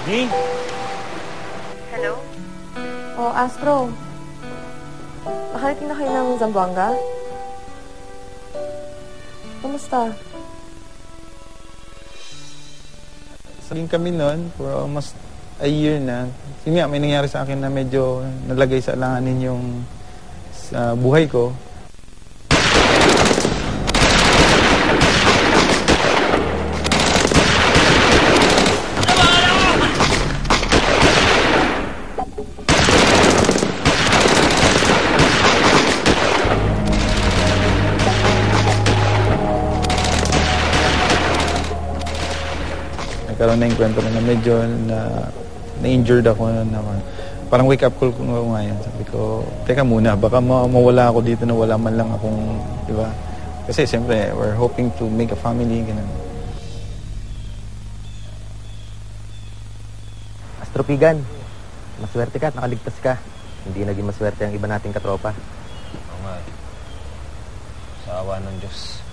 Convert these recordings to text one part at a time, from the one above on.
Hey? Hello? Oh, Astro. Nakarating na kayo ng Zamboanga? Kamusta? Saling kami noon for almost a year na. Yun nga, may nangyari sa akin na medyo nalagay sa alanganin yung buhay ko. Nagkaroon na yung kwento na medyo na-injured ako na parang wake up call ko ngayon. Sabi ko, teka muna, baka mawala ako dito na wala man lang akong, di ba? Kasi siyempre, we're hoping to make a family, ganun. Astropigan, maswerte ka at nakaligtas ka. Hindi naging maswerte ang iba nating katropa. Oo nga. Sa awa ng Diyos.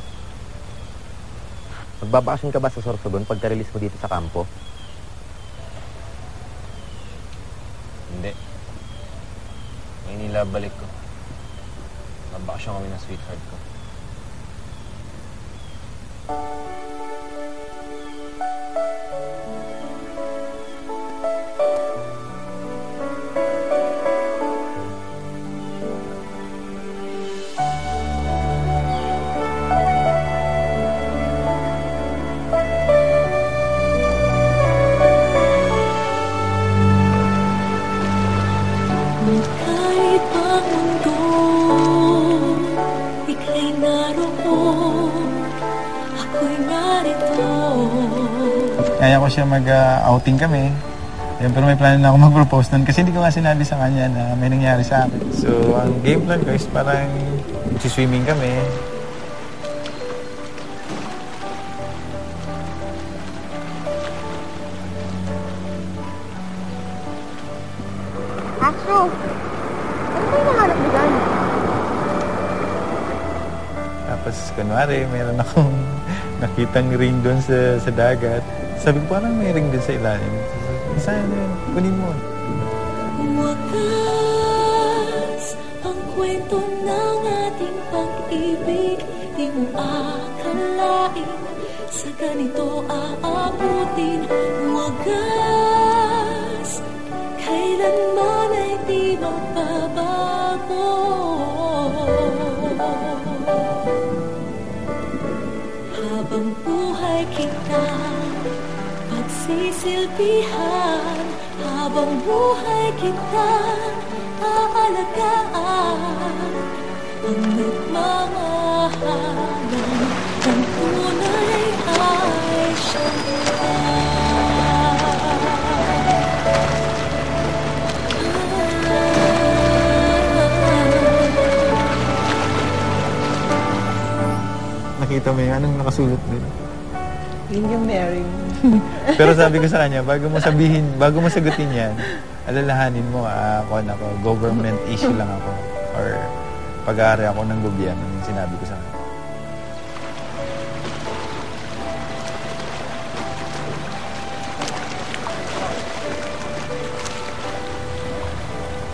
Magbabakasyon ka ba sa Sorsogon pagka-release mo dito sa kampo? Hindi. Maynila balik ko. Magbakasyon kami ng sweetheart ko. Kahit ang mundo, ika'y naroon, ako'y narito. Kaya ko siya mag-outing kami. Pero may plano na ako mag-propose nun kasi hindi ko nga sinabi sa kanya na may nangyari sa akin. So, ang game plan ko is parang swimming kami. Astro! Ano ba yung nahanap mo dyan? Tapos, kunwari, meron akong nakitang ring doon sa dagat. Sabi ko, parang may ring doon sa ilalim. Saan yun? Kunin mo. Wakas ang kwento ng ating pag-ibig. Di mo akalain sa ganito aabutin. Wagas, kailanman ay di magbabago. Habang buhay kita pagsisilbihan, habang buhay kita aalagaan, ang nagmamahalan ng tunay ay siyang Nakita mo yung anong nakasulat doon. Yun yung Mary. Pero sabi ko sa kanya, bago mo sagutin yan, alalahanin mo, ako, government issue lang ako. Or pag-aari ako ng gobyerno, yung sinabi ko sa kanya.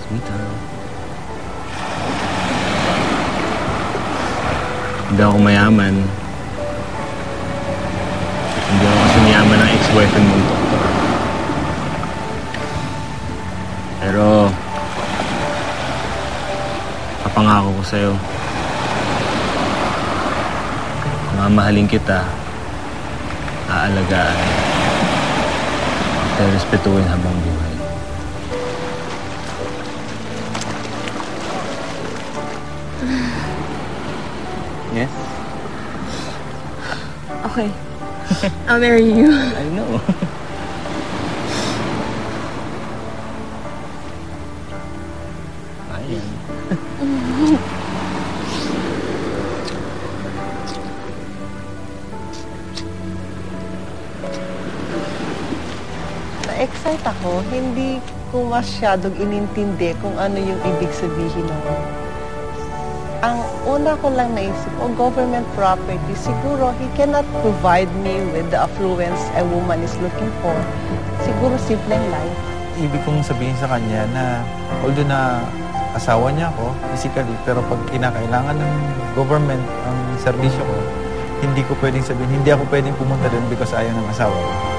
Sweetheart. Hindi ako mayaman. Hindi ako kasi mayaman ng ex-boyfriend mong doktor. Pero, kapangako ko sa'yo, mamahalin kita, aalagaan, at respetuhin habang buhay. Yes? Okay. I'll marry you. I know. Ayan. Na-excite ako. Hindi ko masyadong inintindi kung ano yung ibig sabihin ng ang una ko lang naisip, government property, siguro he cannot provide me with the affluence a woman is looking for. Siguro simpleng life. Ibig kong sabihin sa kanya na although na asawa niya ako physically, pero pag kinakailangan ng government ang serbisyo ko, hindi ko pwedeng sabihin, hindi ako pwedeng pumunta doon because ayaw ng asawa ko.